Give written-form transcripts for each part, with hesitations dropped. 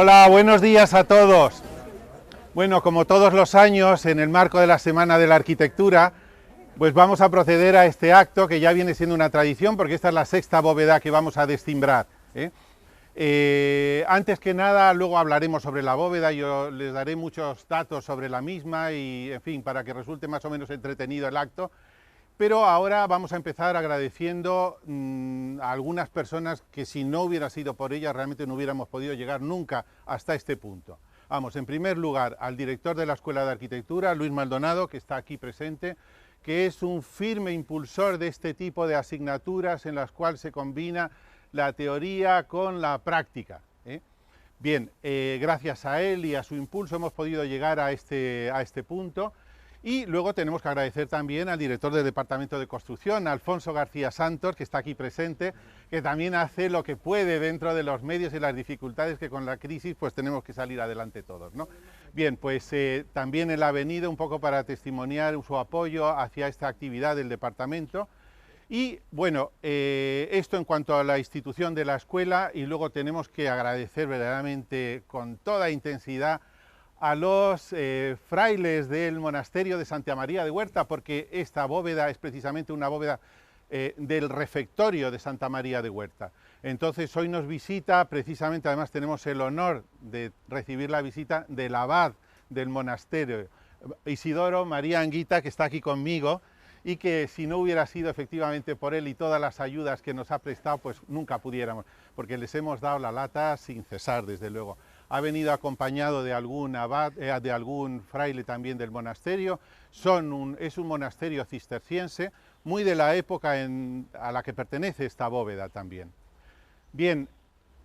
Hola, buenos días a todos. Bueno, como todos los años, en el marco de la Semana de la Arquitectura, pues vamos a proceder a este acto que ya viene siendo una tradición, porque esta es la sexta bóveda que vamos a descimbrar. Antes que nada, luego hablaremos sobre la bóveda, yo les daré muchos datos sobre la misma y, en fin, para que resulte más o menos entretenido el acto. Pero ahora vamos a empezar agradeciendo a algunas personas que si no hubiera sido por ellas realmente no hubiéramos podido llegar nunca hasta este punto. Vamos, en primer lugar, al director de la Escuela de Arquitectura, Luis Maldonado, que está aquí presente, que es un firme impulsor de este tipo de asignaturas en las cuales se combina la teoría con la práctica. Bien, gracias a él y a su impulso hemos podido llegar a este punto. Y luego tenemos que agradecer también al director del Departamento de Construcción, Alfonso García Santos, que está aquí presente, que también hace lo que puede dentro de los medios y las dificultades que con la crisis pues tenemos que salir adelante todos, ¿no? Bien, pues también él ha venido un poco para testimoniar su apoyo hacia esta actividad del departamento. Y bueno, esto en cuanto a la institución de la escuela, y luego tenemos que agradecer verdaderamente con toda intensidad a los frailes del monasterio de Santa María de Huerta, porque esta bóveda es precisamente una bóveda del refectorio de Santa María de Huerta. Entonces hoy nos visita, precisamente además tenemos el honor de recibir la visita del abad del monasterio, Isidoro María Anguita, que está aquí conmigo, y que si no hubiera sido efectivamente por él y todas las ayudas que nos ha prestado, pues nunca pudiéramos, porque les hemos dado la lata sin cesar, desde luego. Ha venido acompañado de algún abad, de algún fraile también del monasterio. Es un monasterio cisterciense, muy de la época a la que pertenece esta bóveda también. Bien,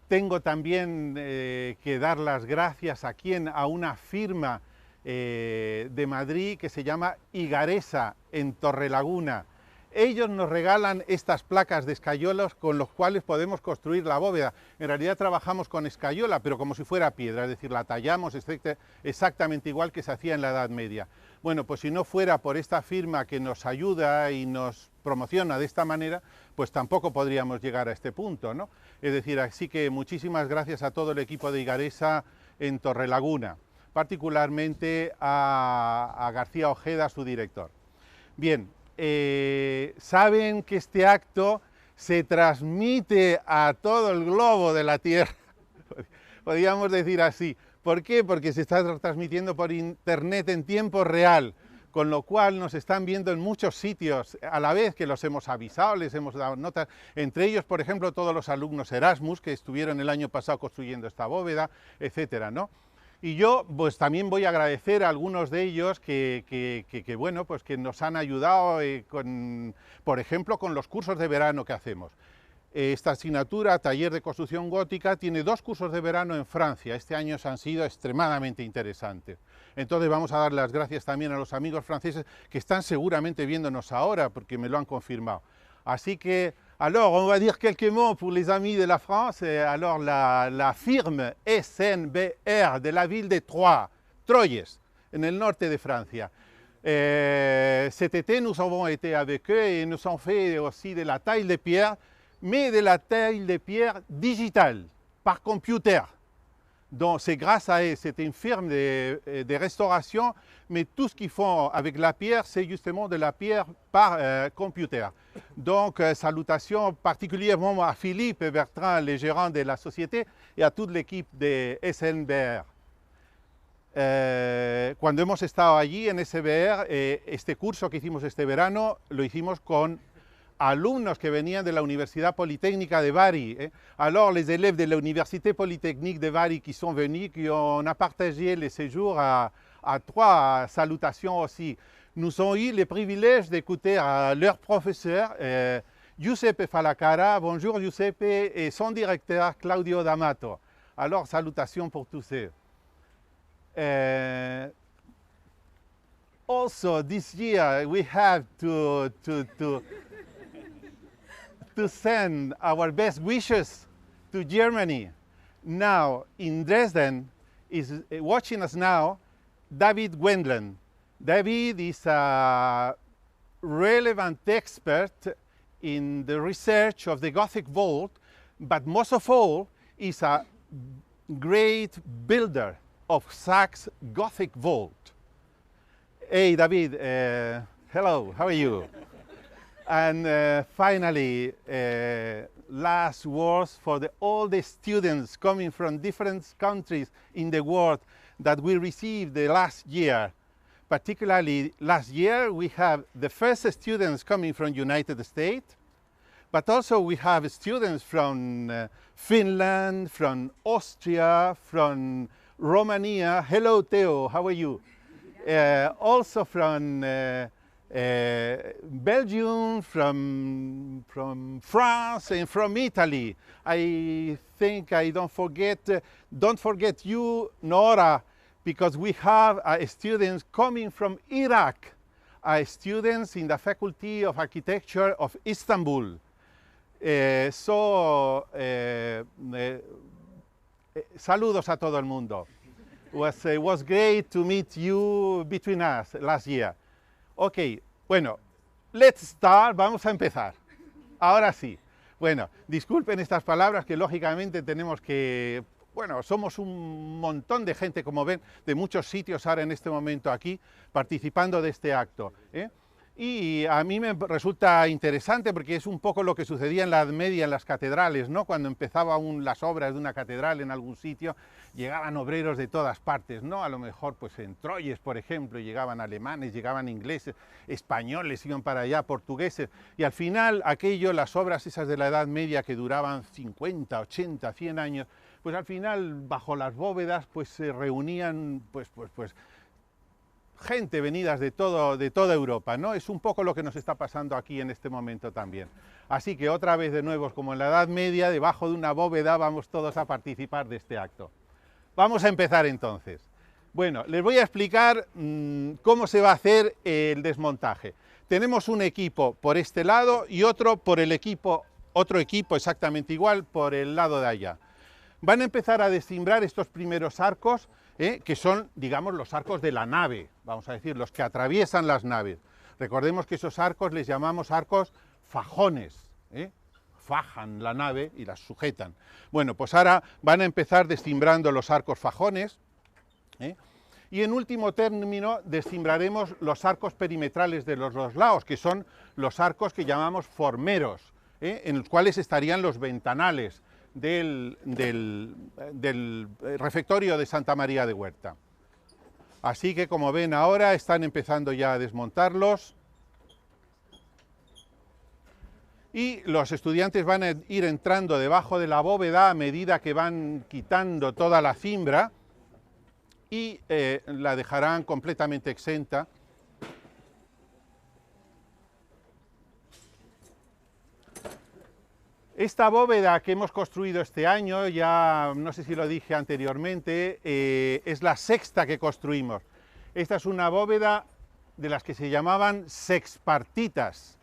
tengo también que dar las gracias a una firma de Madrid que se llama Igaresa, en Torrelaguna. Ellos nos regalan estas placas de escayolas con los cuales podemos construir la bóveda. En realidad trabajamos con escayola, pero como si fuera piedra, es decir, la tallamos exactamente igual que se hacía en la Edad Media. Bueno, pues si no fuera por esta firma que nos ayuda y nos promociona de esta manera, pues tampoco podríamos llegar a este punto, ¿no? Es decir, así que muchísimas gracias a todo el equipo de Igaresa en Torrelaguna, particularmente a García Ojeda, su director. Bien. Saben que este acto se transmite a todo el globo de la Tierra, podríamos decir así. ¿Por qué? Porque se está transmitiendo por internet en tiempo real, con lo cual nos están viendo en muchos sitios, a la vez que los hemos avisado, les hemos dado notas, entre ellos, por ejemplo, todos los alumnos Erasmus que estuvieron el año pasado construyendo esta bóveda, etcétera, ¿no? Y yo pues también voy a agradecer a algunos de ellos bueno, pues que nos han ayudado, por ejemplo, con los cursos de verano que hacemos. Esta asignatura, Taller de Construcción Gótica, tiene 2 cursos de verano en Francia. Este año han sido extremadamente interesantes. Entonces vamos a dar las gracias también a los amigos franceses que están seguramente viéndonos ahora, porque me lo han confirmado. Así que, alors, on va dire quelques mots pour les amis de la France. Alors, la firme SNBR de la ville de Troyes, en el norte de Francia. Cet été, nous avons été avec eux et nous avons fait aussi de la taille de pierre, mais de la taille de pierre digitale, par computer. Donc c'est grâce à eux, c'est une firme de restauration, mais tout ce qu'ils font avec la pierre, c'est justement de la pierre par computer. Donc salutations particulièrement à Philippe et Bertrand, les gérants de la société, et à toute l'équipe de SNBR. Cuando hemos estado allí en SBR, este curso que hicimos este verano, lo hicimos con alumnos que venían de la Universidad Polytechnique de Bari. Alors, les élèves de l'Université Polytechnique de Bari qui sont venus, qui on a partagé les séjours à Troyes, salutations aussi. Nous avons eu le privilège d'écouter leur professeur, Giuseppe Falacara. Bonjour Giuseppe, et son directeur Claudio D'Amato. Alors, salutations pour tous eux. Also, this year we have to send our best wishes to Germany. Now, in Dresden, is watching us now David Wendland. David is a relevant expert in the research of the Gothic vault, but most of all is a great builder of Sachs Gothic vault. Hey, David, hello, how are you? And finally, last words for all the students coming from different countries in the world that we received the last year. Particularly last year, we have the first students coming from United States, but also we have students from Finland, from Austria, from Romania. Hello, Theo, how are you? Also from Belgium, from France, and from Italy. I think I don't forget you, Nora, because we have students coming from Iraq, students in the Faculty of Architecture of Istanbul. Saludos a todo el mundo. It was great to meet you between us last year. Ok, bueno, let's start, vamos a empezar. Ahora sí. Bueno, disculpen estas palabras que lógicamente tenemos que... Bueno, somos un montón de gente, como ven, de muchos sitios ahora en este momento aquí, participando de este acto. Y a mí me resulta interesante porque es un poco lo que sucedía en la Edad Media en las catedrales, ¿no? Cuando empezaban las obras de una catedral en algún sitio, llegaban obreros de todas partes, ¿no? A lo mejor pues en Troyes, por ejemplo, llegaban alemanes, llegaban ingleses, españoles, iban para allá, portugueses, y al final aquello, las obras esas de la Edad Media que duraban 50, 80, 100 años, pues al final bajo las bóvedas pues se reunían pues gente venidas de toda Europa, ¿no? Es un poco lo que nos está pasando aquí en este momento también. Así que otra vez de nuevo, como en la Edad Media, debajo de una bóveda vamos todos a participar de este acto. Vamos a empezar entonces. Bueno, les voy a explicar cómo se va a hacer el desmontaje. Tenemos un equipo por este lado y otro equipo exactamente igual por el lado de allá. Van a empezar a descimbrar estos primeros arcos, que son, digamos, los arcos de la nave, vamos a decir, los que atraviesan las naves. Recordemos que esos arcos les llamamos arcos fajones, fajan la nave y las sujetan. Bueno, pues ahora van a empezar descimbrando los arcos fajones, y en último término descimbraremos los arcos perimetrales de los dos lados, que son los arcos que llamamos formeros, en los cuales estarían los ventanales del refectorio de Santa María de Huerta. Así que, como ven ahora, están empezando ya a desmontarlos y los estudiantes van a ir entrando debajo de la bóveda a medida que van quitando toda la cimbra y la dejarán completamente exenta. Esta bóveda que hemos construido este año, ya no sé si lo dije anteriormente, es la sexta que construimos. Esta es una bóveda de las que se llamaban sexpartitas,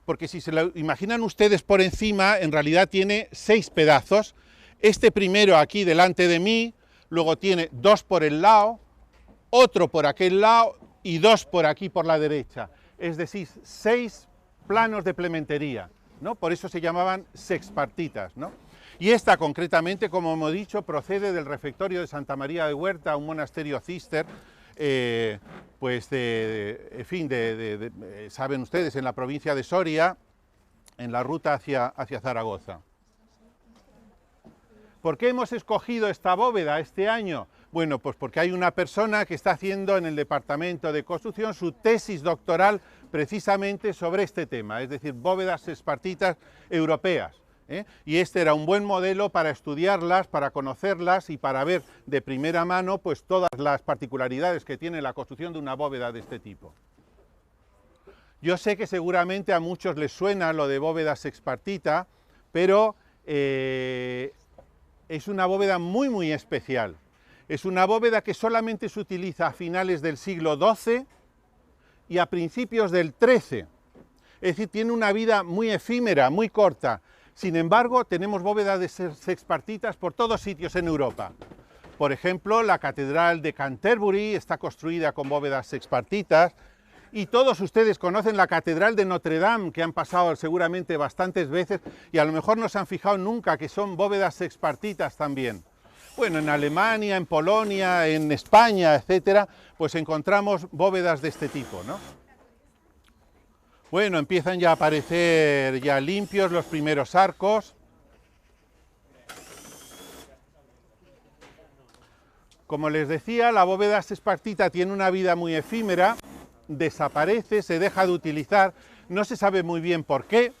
porque si se lo imaginan ustedes por encima, en realidad tiene 6 pedazos. Este primero aquí delante de mí, luego tiene 2 por el lado, otro por aquel lado y 2 por aquí por la derecha. Es decir, 6 planos de plementería, ¿no? Por eso se llamaban sexpartitas, ¿no? Y esta concretamente, como hemos dicho, procede del refectorio de Santa María de Huerta, un monasterio cister, pues saben ustedes, en la provincia de Soria, en la ruta hacia Zaragoza. ¿Por qué hemos escogido esta bóveda este año? Bueno, pues porque hay una persona que está haciendo en el Departamento de Construcción su tesis doctoral precisamente sobre este tema, es decir, bóvedas sexpartitas europeas. Y este era un buen modelo para estudiarlas, para conocerlas y para ver de primera mano pues todas las particularidades que tiene la construcción de una bóveda de este tipo. Yo sé que seguramente a muchos les suena lo de bóveda sexpartita, pero es una bóveda muy especial. Es una bóveda que solamente se utiliza a finales del siglo XII y a principios del XIII. Es decir, tiene una vida muy efímera, muy corta. Sin embargo, tenemos bóvedas de sexpartitas por todos sitios en Europa. Por ejemplo, la Catedral de Canterbury está construida con bóvedas sexpartitas, y todos ustedes conocen la Catedral de Notre Dame, que han pasado seguramente bastantes veces y a lo mejor no se han fijado nunca que son bóvedas sexpartitas también. Bueno, en Alemania, en Polonia, en España, etcétera, pues encontramos bóvedas de este tipo, ¿no? Bueno, empiezan ya a aparecer ya limpios los primeros arcos. Como les decía, la bóveda sespartita tiene una vida muy efímera, desaparece, se deja de utilizar, no se sabe muy bien por qué,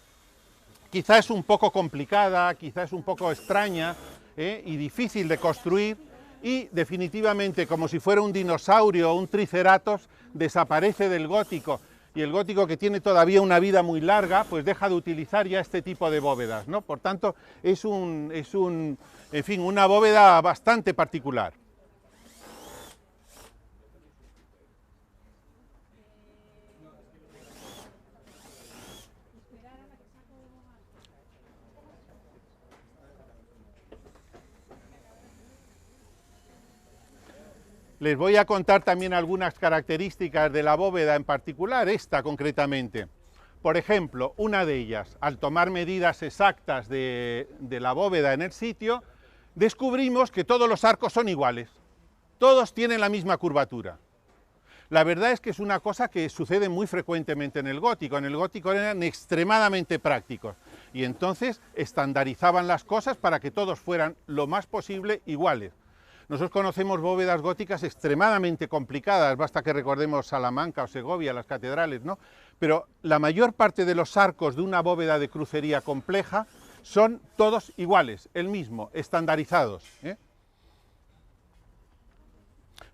quizá es un poco complicada, quizá es un poco extraña y difícil de construir, y definitivamente, como si fuera un dinosaurio o un triceratops, desaparece del gótico, y el gótico, que tiene todavía una vida muy larga, pues deja de utilizar ya este tipo de bóvedas, ¿no? Por tanto, en fin, una bóveda bastante particular. Les voy a contar también algunas características de la bóveda, en particular esta concretamente. Por ejemplo, una de ellas, al tomar medidas exactas de la bóveda en el sitio, descubrimos que todos los arcos son iguales, todos tienen la misma curvatura. La verdad es que es una cosa que sucede muy frecuentemente en el gótico eran extremadamente prácticos, y entonces estandarizaban las cosas para que todos fueran lo más posible iguales. Nosotros conocemos bóvedas góticas extremadamente complicadas, basta que recordemos Salamanca o Segovia, las catedrales, ¿no? Pero la mayor parte de los arcos de una bóveda de crucería compleja son todos iguales, el mismo, estandarizados, ¿eh?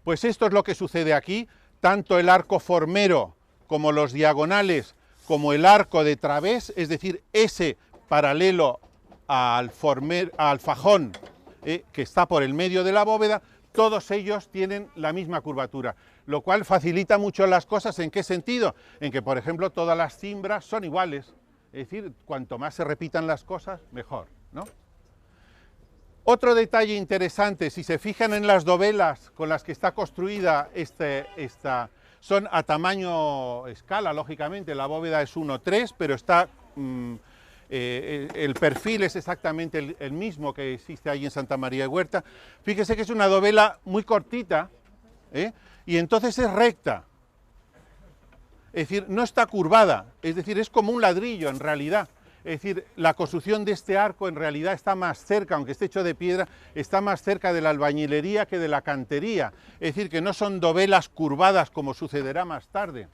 Pues esto es lo que sucede aquí, tanto el arco formero como los diagonales, como el arco de través, es decir, ese paralelo al fajón, que está por el medio de la bóveda, todos ellos tienen la misma curvatura, lo cual facilita mucho las cosas. ¿En qué sentido? En que, por ejemplo, todas las cimbras son iguales, es decir, cuanto más se repitan las cosas, mejor, ¿no? Otro detalle interesante, si se fijan en las dovelas con las que está construida son a tamaño escala, lógicamente, la bóveda es 1:3, pero está... el perfil es exactamente el mismo que existe ahí en Santa María de Huerta. Fíjese que es una dovela muy cortita, y entonces es recta, es decir, no está curvada, es decir, es como un ladrillo en realidad. Es decir, la construcción de este arco en realidad está más cerca, aunque esté hecho de piedra, está más cerca de la albañilería que de la cantería. Es decir, que no son dovelas curvadas como sucederá más tarde.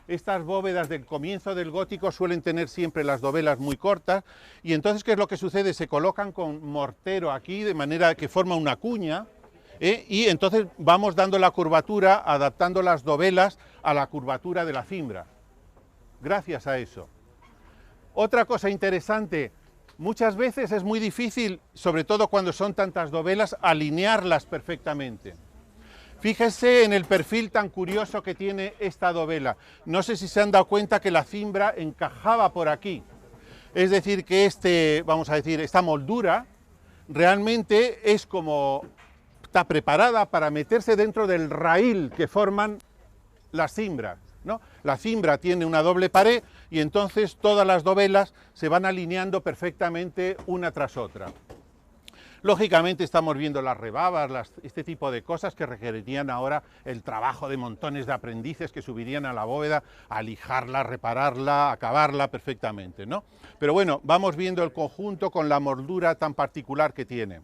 Estas bóvedas del comienzo del gótico suelen tener siempre las dovelas muy cortas, y entonces, ¿qué es lo que sucede? Se colocan con mortero aquí, de manera que forma una cuña, y entonces vamos dando la curvatura, adaptando las dovelas a la curvatura de la cimbra, gracias a eso. Otra cosa interesante, muchas veces es muy difícil, sobre todo cuando son tantas dovelas, alinearlas perfectamente. Fíjese en el perfil tan curioso que tiene esta dovela. No sé si se han dado cuenta que la cimbra encajaba por aquí. Es decir, que vamos a decir, esta moldura realmente es como está preparada para meterse dentro del raíl que forman las cimbras, ¿no? La cimbra tiene una doble pared y entonces todas las dovelas se van alineando perfectamente una tras otra. Lógicamente estamos viendo las rebabas, este tipo de cosas que requerirían ahora el trabajo de montones de aprendices que subirían a la bóveda a lijarla, repararla, acabarla perfectamente, ¿no? Pero bueno, vamos viendo el conjunto con la moldura tan particular que tiene.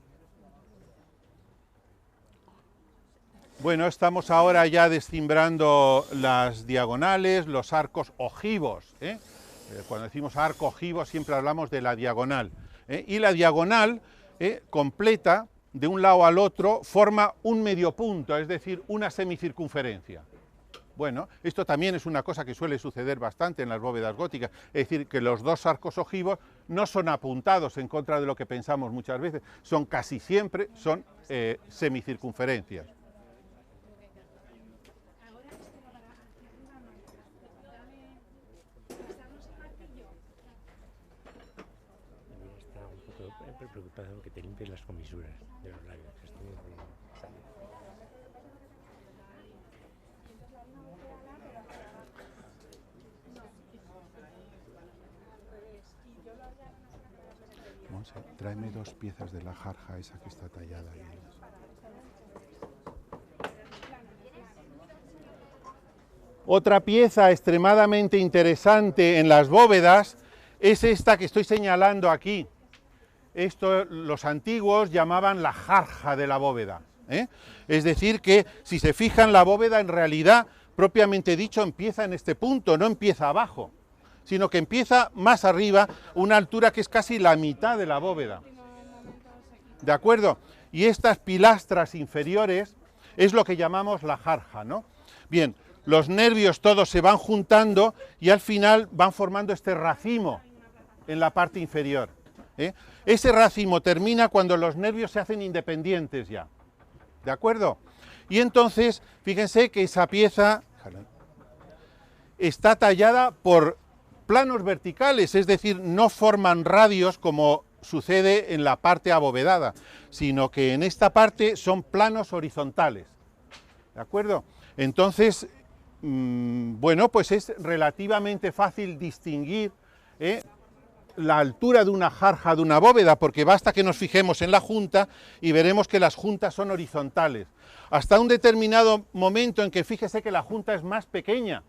Bueno, estamos ahora ya descimbrando las diagonales, los arcos ojivos, cuando decimos arco ojivo siempre hablamos de la diagonal, y la diagonal completa, de un lado al otro, forma un medio punto, es decir, una semicircunferencia. Bueno, esto también es una cosa que suele suceder bastante en las bóvedas góticas, es decir, que los dos arcos ojivos no son apuntados, en contra de lo que pensamos muchas veces, son casi siempre semicircunferencias. Preocupado que te limpies las comisuras de los labios. Monse, tráeme 2 piezas de la jarja esa que está tallada ahí. Otra pieza extremadamente interesante en las bóvedas es esta que estoy señalando aquí. Esto los antiguos llamaban la jarja de la bóveda, ¿eh? Es decir que, si se fijan, la bóveda en realidad, propiamente dicho, empieza en este punto, no empieza abajo, sino que empieza más arriba, una altura que es casi la mitad de la bóveda. ¿De acuerdo? Y estas pilastras inferiores es lo que llamamos la jarja, ¿no? Bien, los nervios todos se van juntando y al final van formando este racimo en la parte inferior, ¿eh? Ese racimo termina cuando los nervios se hacen independientes ya, ¿de acuerdo? Y entonces, fíjense que esa pieza está tallada por planos verticales, es decir, no forman radios como sucede en la parte abovedada, sino que en esta parte son planos horizontales, ¿de acuerdo? Entonces, bueno, pues es relativamente fácil distinguir la altura de una jarja de una bóveda, porque basta que nos fijemos en la junta y veremos que las juntas son horizontales, hasta un determinado momento en que fíjese que la junta es más pequeña.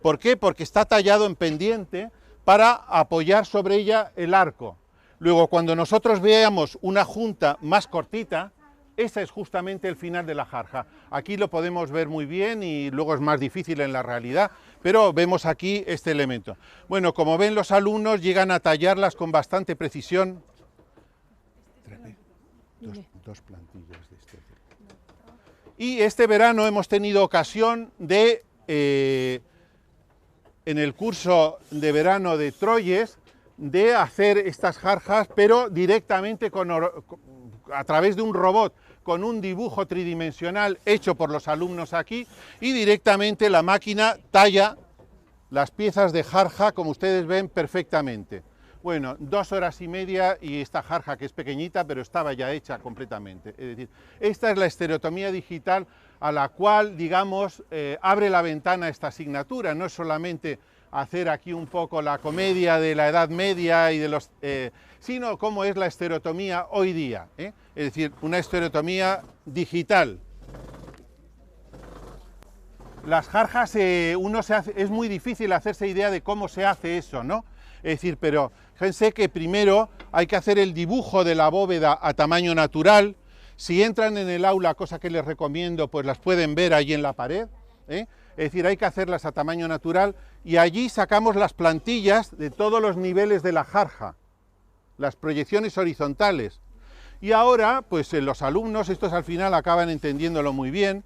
¿Por qué? Porque está tallado en pendiente para apoyar sobre ella el arco. Luego, cuando nosotros veamos una junta más cortita, ese es justamente el final de la jarja. Aquí lo podemos ver muy bien y luego es más difícil en la realidad, pero vemos aquí este elemento. Bueno, como ven, los alumnos llegan a tallarlas con bastante precisión. Dos plantillas de este. Y este verano hemos tenido ocasión de, en el curso de verano de Troyes, de hacer estas jarjas, pero directamente a través de un robot, con un dibujo tridimensional hecho por los alumnos aquí, y directamente la máquina talla las piezas de jarja, como ustedes ven, perfectamente. Bueno, 2 horas y media y esta jarja, que es pequeñita, pero estaba ya hecha completamente. Es decir, esta es la estereotomía digital a la cual, digamos, abre la ventana esta asignatura. No es solamente hacer aquí un poco la comedia de la Edad Media y de los, sino cómo es la estereotomía hoy día, ¿eh? Es decir, una estereotomía digital. Las jarjas, es muy difícil hacerse idea de cómo se hace eso, ¿no? Es decir, pero fíjense que primero hay que hacer el dibujo de la bóveda a tamaño natural. Si entran en el aula, cosa que les recomiendo, pues las pueden ver allí en la pared, ¿eh? Es decir, hay que hacerlas a tamaño natural y allí sacamos las plantillas de todos los niveles de la jarja, las proyecciones horizontales. Y ahora, pues los alumnos, estos al final acaban entendiéndolo muy bien.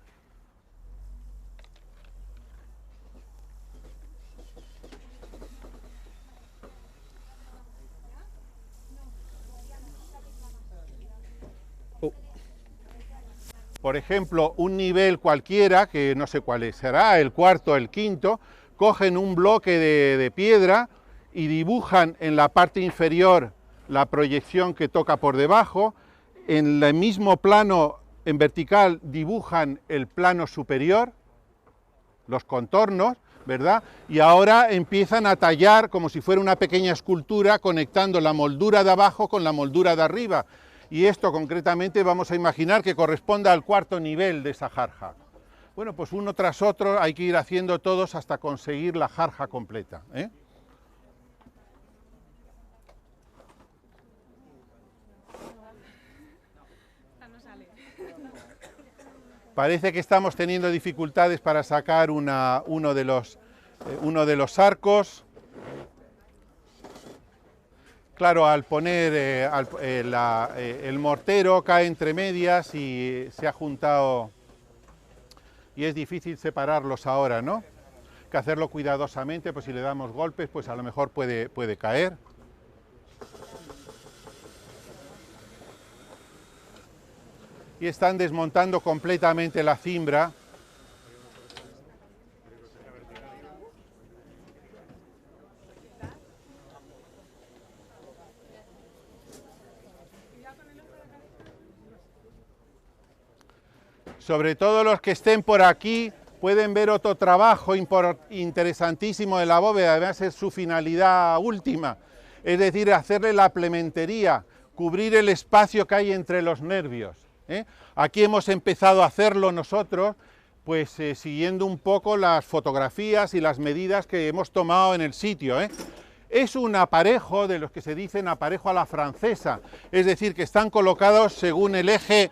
Por ejemplo, un nivel cualquiera, que no sé cuál será, el cuarto o el quinto, cogen un bloque de piedra y dibujan en la parte inferior la proyección que toca por debajo, en el mismo plano en vertical dibujan el plano superior, los contornos, ¿verdad? Y ahora empiezan a tallar como si fuera una pequeña escultura, conectando la moldura de abajo con la moldura de arriba. Y esto concretamente vamos a imaginar que corresponda al cuarto nivel de esa jarja. Bueno, pues uno tras otro hay que ir haciendo todos hasta conseguir la jarja completa, ¿eh? Parece que estamos teniendo dificultades para sacar uno de los arcos. Claro, al poner el mortero cae entre medias y se ha juntado y es difícil separarlos ahora, ¿no? Hay que hacerlo cuidadosamente, pues si le damos golpes, pues a lo mejor puede caer. Y están desmontando completamente la cimbra. Sobre todo los que estén por aquí pueden ver otro trabajo interesantísimo de la bóveda, además es su finalidad última, es decir, hacerle la plementería, cubrir el espacio que hay entre los nervios, ¿eh? Aquí hemos empezado a hacerlo nosotros, pues siguiendo un poco las fotografías y las medidas que hemos tomado en el sitio, ¿eh? Es un aparejo de los que se dicen aparejo a la francesa, es decir, que están colocados según el eje,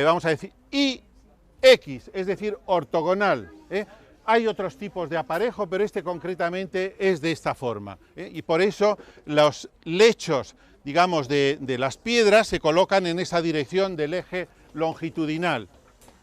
vamos a decir, Y, X, es decir, ortogonal, ¿eh? Hay otros tipos de aparejo, pero este concretamente es de esta forma, ¿eh? Y por eso los lechos, digamos, de las piedras se colocan en esa dirección del eje longitudinal,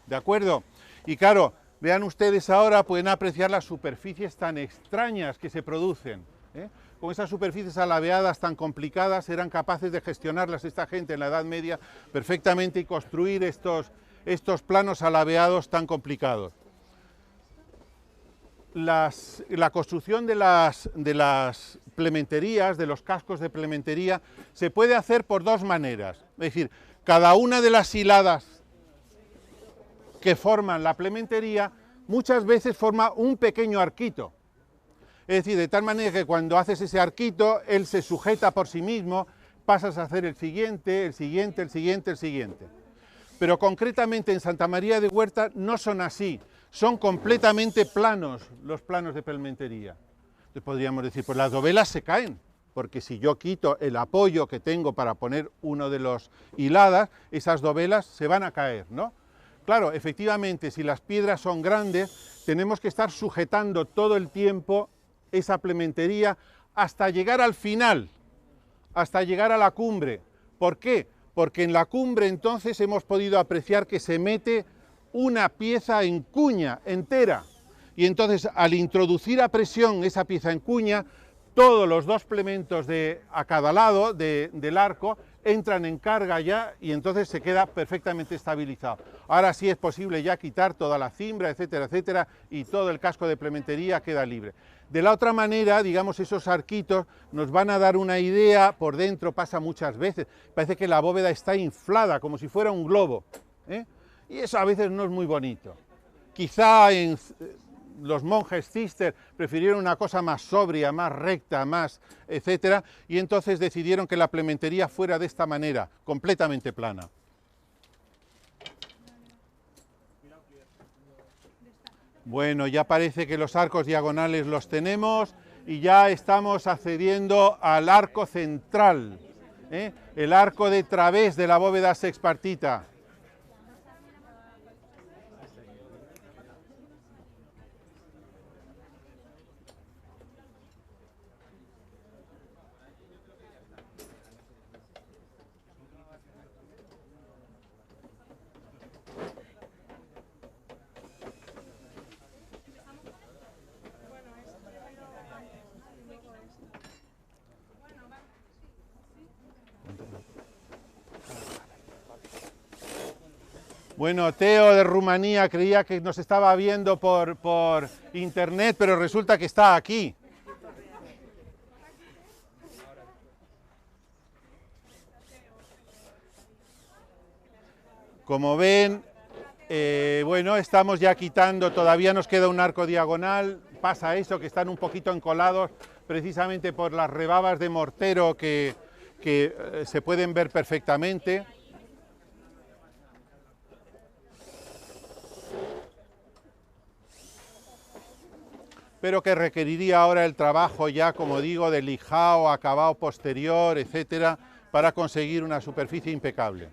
¿de acuerdo? Y claro, vean ustedes ahora, pueden apreciar las superficies tan extrañas que se producen, ¿eh? Con esas superficies alabeadas tan complicadas, eran capaces de gestionarlas esta gente en la Edad Media perfectamente y construir estos planos alabeados tan complicados. La construcción de las plementerías, de los cascos de plementería, se puede hacer por dos maneras. Es decir, cada una de las hiladas que forman la plementería muchas veces forma un pequeño arquito. Es decir, de tal manera que cuando haces ese arquito, él se sujeta por sí mismo, pasas a hacer el siguiente, el siguiente, el siguiente, el siguiente. Pero concretamente en Santa María de Huerta no son así, son completamente planos los planos de plementería. Entonces podríamos decir, pues las dovelas se caen, porque si yo quito el apoyo que tengo para poner uno de los hiladas, esas dovelas se van a caer, ¿no? Claro, efectivamente, si las piedras son grandes, tenemos que estar sujetando todo el tiempo esa plementería hasta llegar al final, hasta llegar a la cumbre. ¿Por qué? Porque en la cumbre entonces hemos podido apreciar que se mete una pieza en cuña entera, y entonces al introducir a presión esa pieza en cuña, todos los dos plementos a cada lado del arco entran en carga ya y entonces se queda perfectamente estabilizado. Ahora sí es posible ya quitar toda la cimbra, etcétera, etcétera, y todo el casco de plementería queda libre. De la otra manera, digamos, esos arquitos nos van a dar una idea, por dentro pasa muchas veces, parece que la bóveda está inflada, como si fuera un globo, ¿eh? Y eso a veces no es muy bonito. Quizá los monjes cister prefirieron una cosa más sobria, más recta, más etcétera, y entonces decidieron que la plementería fuera de esta manera, completamente plana. Bueno, ya parece que los arcos diagonales los tenemos y ya estamos accediendo al arco central, ¿eh? El arco de través de la bóveda sexpartita. Bueno, Teo de Rumanía creía que nos estaba viendo por internet, pero resulta que está aquí. Como ven, bueno, estamos ya quitando, todavía nos queda un arco diagonal, pasa eso, que están un poquito encolados precisamente por las rebabas de mortero que se pueden ver perfectamente. Pero que requeriría ahora el trabajo ya, como digo, de lijado, acabado posterior, etcétera, para conseguir una superficie impecable.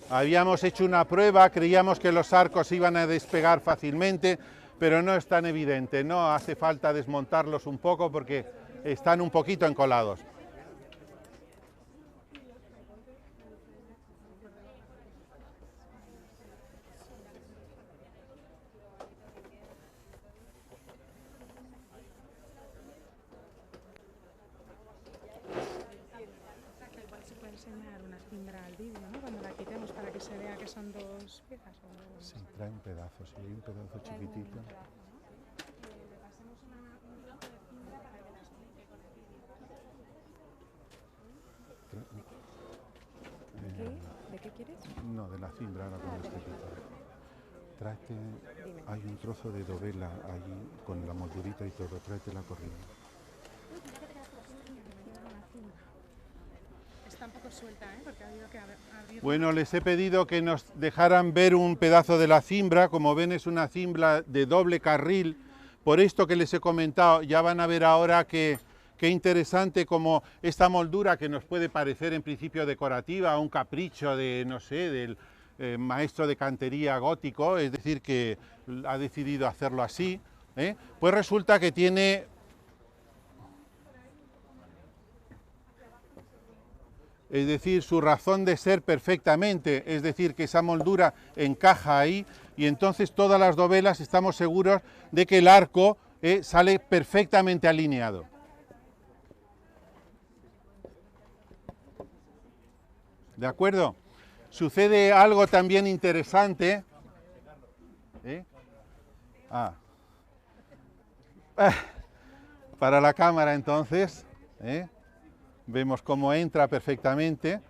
Habíamos hecho una prueba, creíamos que los arcos iban a despegar fácilmente, pero no es tan evidente, no hace falta desmontarlos un poco porque están un poquito encolados. Igual se puede enseñar una cimbra al vídeo, ¿no? Cuando la quitemos para que se vea que son dos piezas. Sí, trae un pedazo, sí, hay un pedazo chiquitito. ¿De qué quieres? No, de la cimbra ahora con este tipo. tráete, hay un trozo de dovela allí con la moldurita y todo, tráetela corriendo. Está un poco suelta, ¿eh? Porque ha habido que abrir. Bueno, les he pedido que nos dejaran ver un pedazo de la cimbra. Como ven, es una cimbra de doble carril. Por esto que les he comentado, ya van a ver ahora qué interesante como esta moldura, que nos puede parecer en principio decorativa, un capricho de, no sé, del maestro de cantería gótico, es decir, que ha decidido hacerlo así, pues resulta que tiene... Es decir, su razón de ser perfectamente, es decir, que esa moldura encaja ahí y entonces todas las dovelas estamos seguros de que el arco sale perfectamente alineado. ¿De acuerdo? Sucede algo también interesante. Para la cámara entonces, vemos cómo entra perfectamente.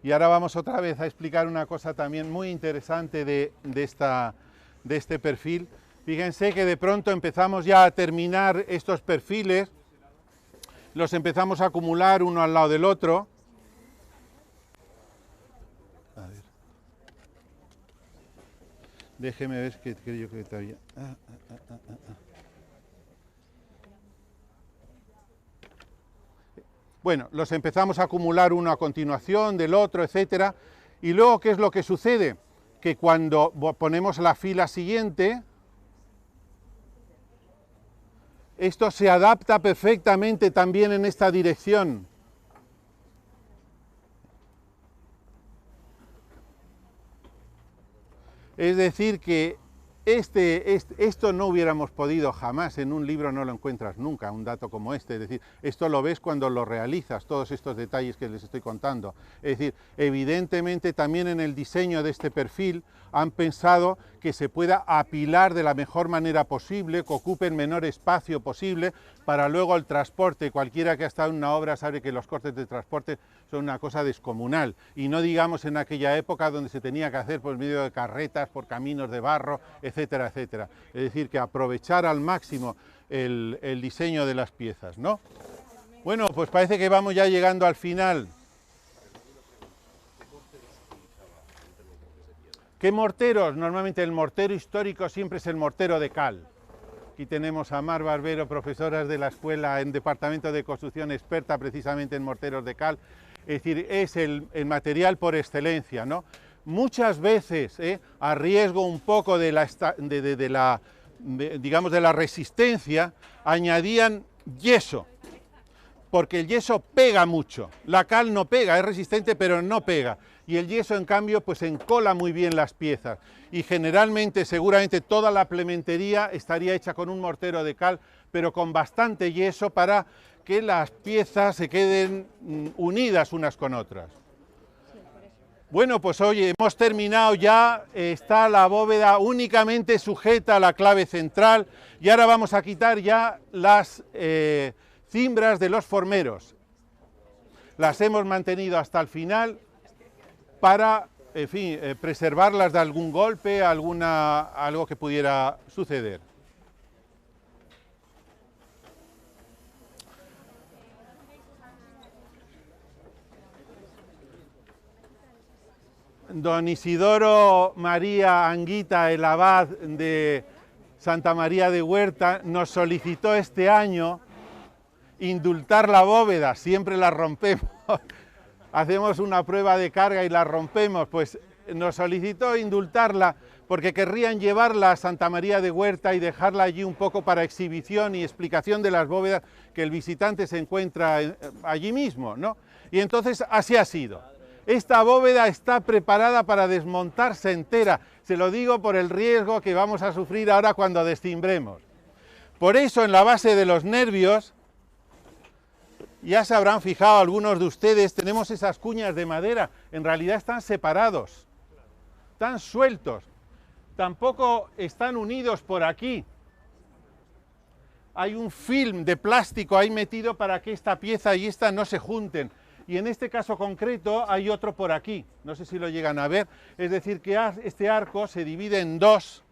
Y ahora vamos otra vez a explicar una cosa también muy interesante de este perfil. Fíjense que de pronto empezamos ya a terminar estos perfiles, los empezamos a acumular uno al lado del otro. A ver. Déjeme ver que creo que todavía... Bueno, los empezamos a acumular uno a continuación del otro, etcétera. Y luego, ¿qué es lo que sucede? Que cuando ponemos la fila siguiente, esto se adapta perfectamente también en esta dirección. Es decir, que esto no hubiéramos podido jamás, en un libro no lo encuentras nunca, un dato como este. Es decir, esto lo ves cuando lo realizas, todos estos detalles que les estoy contando. Es decir, evidentemente también en el diseño de este perfil han pensado que se pueda apilar de la mejor manera posible, que ocupe el menor espacio posible, para luego el transporte. Cualquiera que ha estado en una obra sabe que los costes de transporte son una cosa descomunal, y no digamos en aquella época donde se tenía que hacer por medio de carretas, por caminos de barro, etcétera, etcétera. Es decir, que aprovechar al máximo el diseño de las piezas, ¿no? Bueno, pues parece que vamos ya llegando al final. ¿Qué morteros? Normalmente el mortero histórico siempre es el mortero de cal. Aquí tenemos a Mar Barbero, profesora de la escuela en Departamento de Construcción, experta precisamente en morteros de cal. Es decir, es el material por excelencia, ¿no? Muchas veces, a riesgo un poco de la resistencia, añadían yeso, porque el yeso pega mucho. La cal no pega, es resistente, pero no pega. Y el yeso, en cambio, pues encola muy bien las piezas. Y generalmente, seguramente, toda la plementería estaría hecha con un mortero de cal, pero con bastante yeso para que las piezas se queden unidas unas con otras. Bueno, pues oye, hemos terminado ya, está la bóveda únicamente sujeta a la clave central, y ahora vamos a quitar ya las cimbras de los formeros. Las hemos mantenido hasta el final para, en fin, preservarlas de algún golpe, algo que pudiera suceder. Don Isidoro María Anguita, el abad de Santa María de Huerta, nos solicitó este año indultar la bóveda. Siempre la rompemos, hacemos una prueba de carga y la rompemos. Pues nos solicitó indultarla porque querrían llevarla a Santa María de Huerta y dejarla allí un poco para exhibición y explicación de las bóvedas, que el visitante se encuentra allí mismo, ¿no? Y entonces así ha sido. Esta bóveda está preparada para desmontarse entera. Se lo digo por el riesgo que vamos a sufrir ahora cuando descimbremos. Por eso, en la base de los nervios, ya se habrán fijado algunos de ustedes, tenemos esas cuñas de madera. En realidad están separados, están sueltos. Tampoco están unidos por aquí. Hay un film de plástico ahí metido para que esta pieza y esta no se junten. Y en este caso concreto hay otro por aquí, no sé si lo llegan a ver, es decir, que este arco se divide en dos,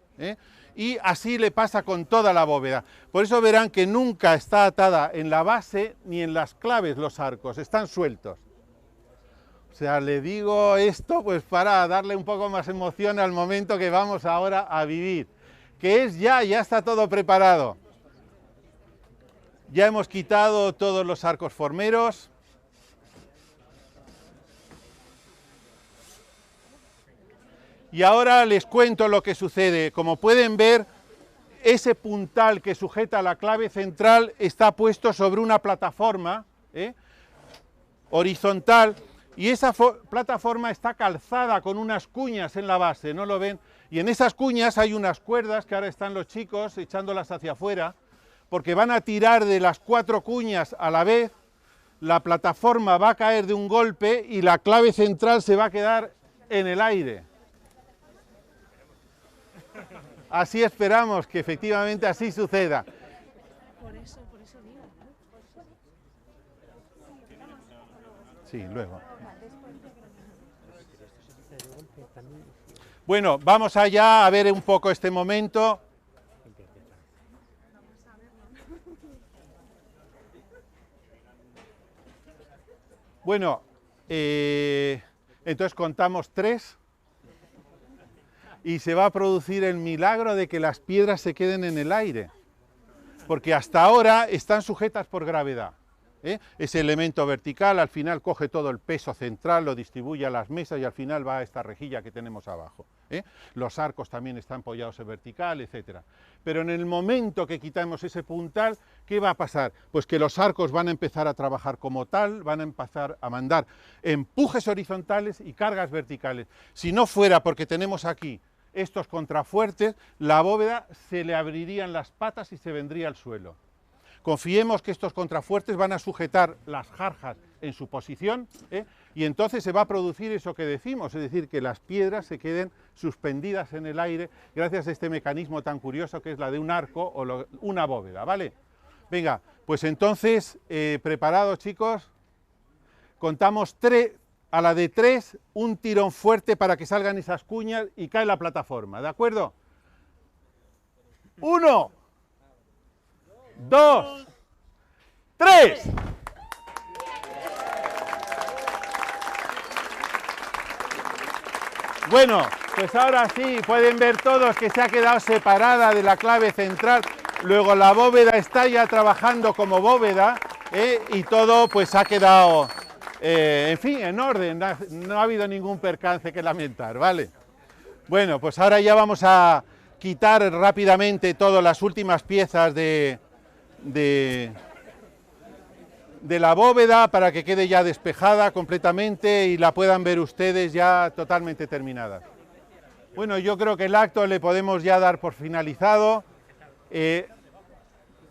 Y así le pasa con toda la bóveda. Por eso verán que nunca está atada en la base ni en las claves los arcos, están sueltos. O sea, le digo esto pues para darle un poco más emoción al momento que vamos ahora a vivir, que es ya está todo preparado. Ya hemos quitado todos los arcos formeros. Y ahora les cuento lo que sucede. Como pueden ver, ese puntal que sujeta la clave central está puesto sobre una plataforma horizontal, y esa plataforma está calzada con unas cuñas en la base, ¿no lo ven? Y en esas cuñas hay unas cuerdas que ahora están los chicos echándolas hacia afuera, porque van a tirar de las 4 cuñas a la vez, la plataforma va a caer de un golpe y la clave central se va a quedar en el aire. Así esperamos que efectivamente así suceda. Por eso digo. Sí, luego. Bueno, vamos allá a ver un poco este momento. Bueno, entonces contamos 3. Y se va a producir el milagro de que las piedras se queden en el aire, porque hasta ahora están sujetas por gravedad. Ese elemento vertical al final coge todo el peso central, lo distribuye a las mesas y al final va a esta rejilla que tenemos abajo. Los arcos también están apoyados en vertical, etc. Pero en el momento que quitamos ese puntal, ¿qué va a pasar? Pues que los arcos van a empezar a trabajar como tal, van a empezar a mandar empujes horizontales y cargas verticales. Si no fuera porque tenemos aquí estos contrafuertes, la bóveda se le abrirían las patas y se vendría al suelo. Confiemos que estos contrafuertes van a sujetar las jarjas en su posición, y entonces se va a producir eso que decimos, es decir, que las piedras se queden suspendidas en el aire gracias a este mecanismo tan curioso que es la de un arco o una bóveda, ¿vale? Venga, pues entonces, preparados chicos, contamos 3, a la de 3, un tirón fuerte para que salgan esas cuñas y cae la plataforma, ¿de acuerdo? 1, 2, 3. Bueno, pues ahora sí, pueden ver todos que se ha quedado separada de la clave central, luego la bóveda está ya trabajando como bóveda, y todo pues ha quedado, en fin, en orden, no ha habido ningún percance que lamentar, ¿vale? Bueno, pues ahora ya vamos a quitar rápidamente todas las últimas piezas de la bóveda para que quede ya despejada completamente y la puedan ver ustedes ya totalmente terminada. Bueno, yo creo que el acto le podemos ya dar por finalizado.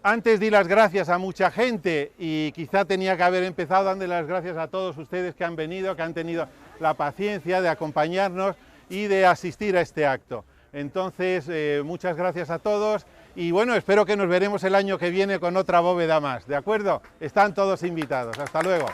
Antes di las gracias a mucha gente y quizá tenía que haber empezado dando las gracias a todos ustedes que han venido, que han tenido la paciencia de acompañarnos y de asistir a este acto. Entonces, muchas gracias a todos y bueno, espero que nos veremos el año que viene con otra bóveda más, ¿de acuerdo? Están todos invitados. Hasta luego.